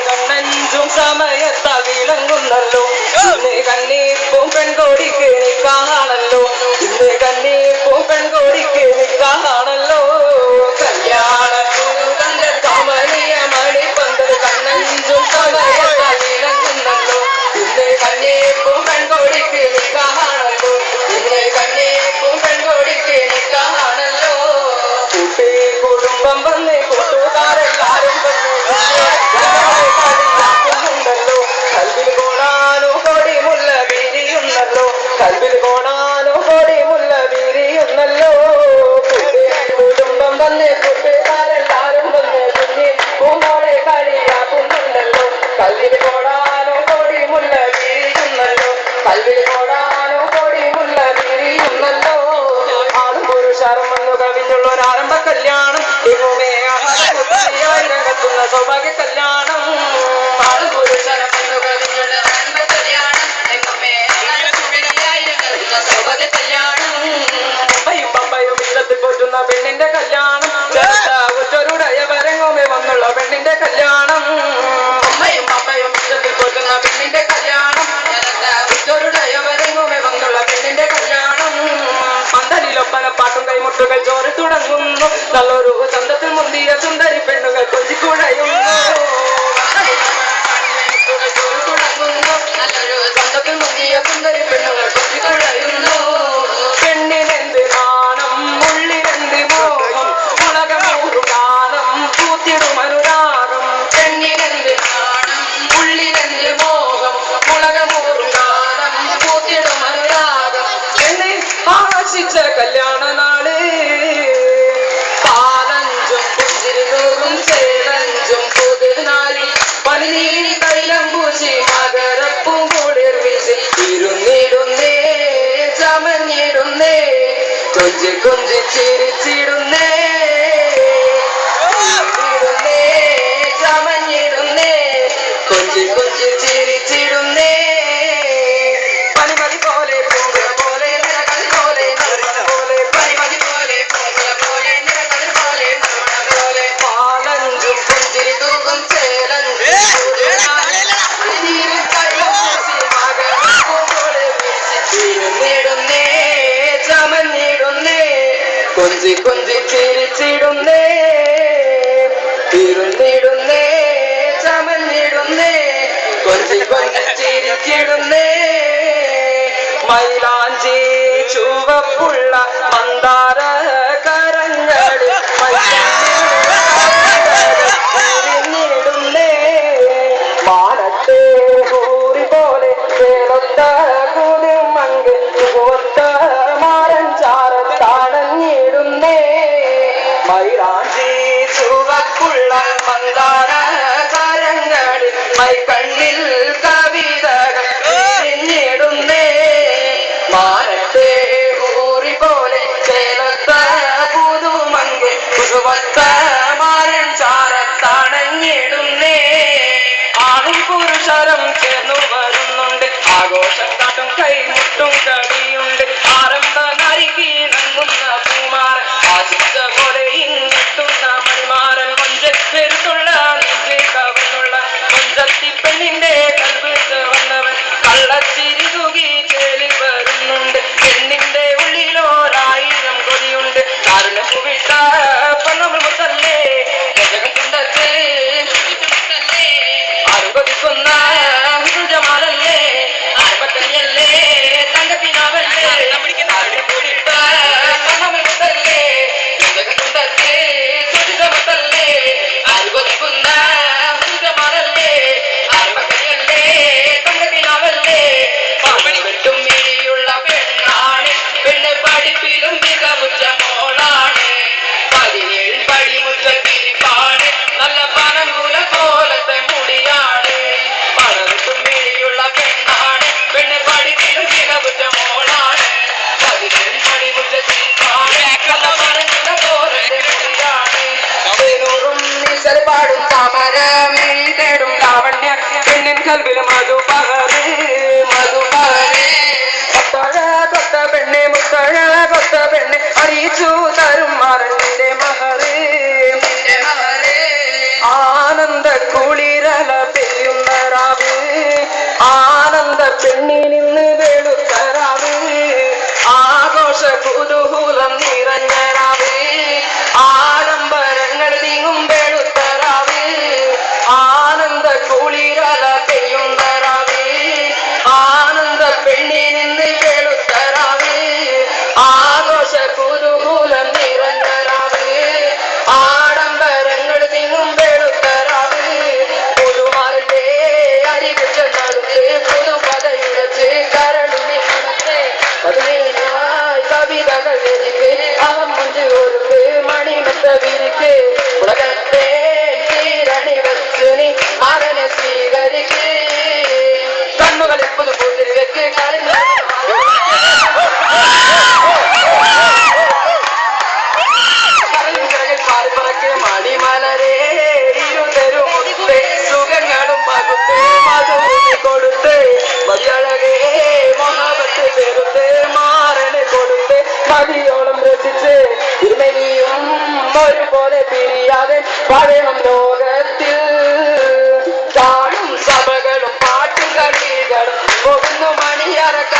കണ്ണഞ്ചും സമയത്താൽ വിളങ്ങുന്നല്ലോ ഇന്ന് കണ്ണീപ്പും പെൺകോടിക്ക് നിക്കാണല്ലോ ഇന്ന് കണ്ണീപ്പും പെൺകോടിക്ക് നിക്കാണല്ലോ കല്യാണ പുതുകണ്ടൽ കമനീയ മണിപ്പന്തൽ കണ്ണഞ്ചും സമയത്താൽ വിളങ്ങുന്നല്ലോ ഇന്ന് കണ്ണീപ്പും പെൺകോടിക്ക് നിക്കാണല്ലോ ഇന്ന് കണ്ണീപ്പും പെൺകോടിക്ക് നിക്കാണല്ലോ കുട്ടി കുടുംബം വന്ന് കൂട്ടുകാരെല്ലാരും വന്ന് കളിയാക്കുന്നുണ്ടല്ലോ കൽവിൽ കോടാനോ കോടി മുല്ല വീരിയുന്നല്ലോ കൽവിൽ കോടാനോ കോടി മുല്ല വീരിയുന്നല്ലോ കുട്ടി കുടുംബം വന്ന് കൂട്ടുകാരെല്ലാരും വന്ന് കുഞ്ഞി പൂമോളെ കളിയാക്കുന്നുണ്ടല്ലോ കൽവിൽ കോടാനോ കോടി മുല്ല വീരിയുന്നല്ലോ കൽവിൽ കോടാനോ കോടി മുല്ല വീരിയുന്നല്ലോ ആളും പുരുഷാറും വന്നു കവിഞ്ഞുള്ള ഒരാരംഭ കല്യാണം എങ്ങുമേ രംഗത്തുന്ന സൗഭാഗ്യ കല്യാണം ആളും പുരുഷാറും വന്നു കവിഞ്ഞുള്ള ആരംഭ കല്യാണം എങ്ങുമേ സൗഭാഗ്യ കല്യാണം പമ്പയും പമ്പയും ഇഷ്ടത്തിൽ പോറ്റുന്ന പെണ്ണിന്റെ കല്യാണം ഉച്ചൊരുടയവരെങ്ങുമേ വന്നുള്ള പെണ്ണിന്റെ കല്യാണം അമ്മയും പമ്പയും ഇഷ്ടത്തിൽ പോറ്റുന്ന പെണ്ണിന്റെ കല്യാണം ഉച്ചൊരുടയവരെങ്ങുമേ വന്നുള്ള പെണ്ണിന്റെ കല്യാണം പന്തലിലൊപ്പന പാട്ടും കൈമുട്ടുകൾ ചോറി തുടങ്ങുന്നു നല്ലൊരു ചന്തത്തിൽ മുന്തിയ സുന്ദരി പെണ്ണുകൾ കൊഞ്ചിക്കുഴയുന്നു ചന്തത്തിൽ മുന്തിയ സുന്ദരി പെണ്ണുകൾ കൊഞ്ചിക്കുഴയുന്നു പെണ്ണിനെന്ത് നാണം ഉള്ളിനെന്ത് മോഹം ഉലകമൂറു ഗാനം കൂത്തിടും അനുരാഗം പെണ്ണിനെന്ത് നാണം ഉള്ളിനെന്ത് മോഹം ഉലകമൂറു ഗാനം കൂത്തിടും അനുരാഗം എന്നെ ആശിച്ച കല്യാണ നാള് പാലഞ്ചും പുഞ്ചിരി തൂകും ചേലഞ്ചും പുതുനാരി പനിനീരി തൈലം പൂശി മകരപ്പും കുളിർ വീശി ഇരുന്നിടുന്നേ ചമഞ്ഞിടുന്നേ കൊഞ്ചി കൊഞ്ചി ചിരിച്ചിടുന്നേ ചമഞ്ഞിടുന്നേ കൊഞ്ചി കൊഞ്ചി ചിരിച്ചിടുന്നേ പനിമതി പോലെ പൂങ്കുല പോലെ നിറകളി പോലെ നറുമണ പോലെ പനിമതി പോലെ പൂങ്കുല പോലെ നിറകളി പോലെ നറുമണ പോലെ പാലഞ്ചും പുഞ്ചിരി തൂകും ചേലഞ്ചും ചമഞ്ഞിടുന്നേ കൊഞ്ചി കൊഞ്ചി ചിരിച്ചിടുന്നേ ഇരുന്നിടുന്നേ ചമഞ്ഞിടുന്നേ കൊഞ്ചി കൊഞ്ചി ചിരിച്ചിടുന്നേ മൈലാഞ്ചി ചുവപ്പുള്ള മന്ദാര കരങ്ങളിൽ ിടുന്നേ മാനത്തെ ഹൂറി പോലെ ചേലൊത്ത കുതിമങ്ക് ചുവത്ത മാരൻ ചാരത്താണഞ്ഞിടുന്നേ മൈലാഞ്ചി ചുവപ്പുള്ള മന്ദാര കരങ്ങളിൽ മൈക്കണ്ണിൽ കവിതകൾ പിരിഞ്ഞിടുന്നേ മാനത്തെ ഹൂറി പോലെ ചേലൊത്ത പുതുമങ്ക് ചുവത്ത മാരൻ ചാരത്താണഞ്ഞിടുന്നേ ആണും പുരുഷരും ചേർന്നു വരുന്നുണ്ട് ആഘോഷം കാട്ടും കൈമുട്ടും കളിയുണ്ട് ആരംഭ നരികീണങ്ങുന്ന പൂമാരൻ ആശിച്ച പോലെ ഇങ്ങെത്തുന്ന മണിമാരൻ കൊഞ്ചപ്പെരുത്തുള്ള നെഞ്ചിൽ കവിഞ്ഞുള്ള കൊഞ്ചത്തി പെണ്ണിന്റെ കൽവിട്ട് വന്നവൻ കള്ളച്ചിരി തൂകി ചേലി വരുന്നുണ്ട് പെണ്ണിന്റെ ഉള്ളിലോരായിരം കൊതിയുണ്ട് കാരുണ്യം പുവിട്ട നമ്മൾ മുത്തല്ലേ ജഗത്തുണ്ടല്ലേ ആരും കൊതിക്കുന്ന ജമാലല്ലേ ആർപ്പക്കഞ്ഞല്ലേ തങ്കപ്പിനാവല്ലേ ആരുടെ കൂടിട്ട നമ്മൾ മുത്തല്ലേ ജഗത്തുണ്ടല്ലേ സുജിതമത്തല്ലേ ആരും കൊതിക്കുന്ന ജമാലല്ലേ ആർപ്പക്കഞ്ഞല്ലേ തങ്കപ്പിനാവല്ലേ പാമ്പണി വെട്ടും മിഴിയുള്ള പെണ്ണാണ് പെണ്ണെ പഠിപ്പിലും മികവുറ്റ മോളാണ് 17 പടിമുറ്റത്തിരിപ്പാണ് നല്ല പനങ്കൂല പോലത്തെ മുടിയാണ് പണവെട്ടും മിഴിയുള്ള പെണ്ണാണ് പെണ്ണെ പഠിപ്പിലും മികവുറ്റ മോളാണ് 17 പടിമുറ്റത്തിരിപ്പാണ് നല്ല പനങ്കൂല പോലത്തെ മുടിയാണ് ൂറും നീസൽ പാടും താമരമിഴി തേടും ലാവണ്യ പെണ്ണിൻ കൽവിൽ മധുപകര് കൊത്ത പെണ്ണെ മുത്തഴ കൊത്ത പെണ്ണെ അറിയിച്ചു തരും മരണിന്റെ മഹറ് പെണ്ണിൽ നിന്ന് വെളുത്തരാവ് ആഘോഷ കുതൂഹൂലം നിറഞ്ഞ രാവ് ആഡംബരങ്ങൾ നീങ്ങും വെളുത്തരാവ് ആനന്ദ കുളിരല പെയ്യുന്ന രാവ് ആനന്ദ പെണ്ണിൽ നിന്ന് വെളുത്തരാവ് ആഘോഷ കുതൂഹൂലം നിറഞ്ഞ രാവ് ആഡംബരങ്ങൾ നീങ്ങും വെളുത്തരാവ് പുതുമാരന്റെ അരികു ചെന്നടുത്ത് പുതുപതയുടച്ച് കരളുമേ പതിനായി കവിതകൾ രചിക്ക് അവൻ മുഞ്ചു കൊടുത്ത് മണിമത്ത വിരിക്ക് ഉലകത്തെ തീരണി വെച്ച് നീ മകനെ സ്വീകരിക്ക് കണ്ണുകളിൽ പുതുപൂത്തിരി വെക്ക് കളിഞ്ഞ പാറിപ്പറക്ക് മണിമലരേ ഇരുതെരുമുത്തേ സുഖങ്ങളും പകുത്തേ മധുരി കൊടുത്ത് മതിയഴകേ മഹാപത്ത് പെരുത്ത് മാറന് കൊടുത്ത് മതിയോളം രസിച്ച് ഇരുമനിയും ഒരുപോലെ പിരിയാതെ പഴയണം ലോകത്തിൽ കാണും സഭകളും പാട്ടും കളികളും പോകുന്നു മണിയറക്ക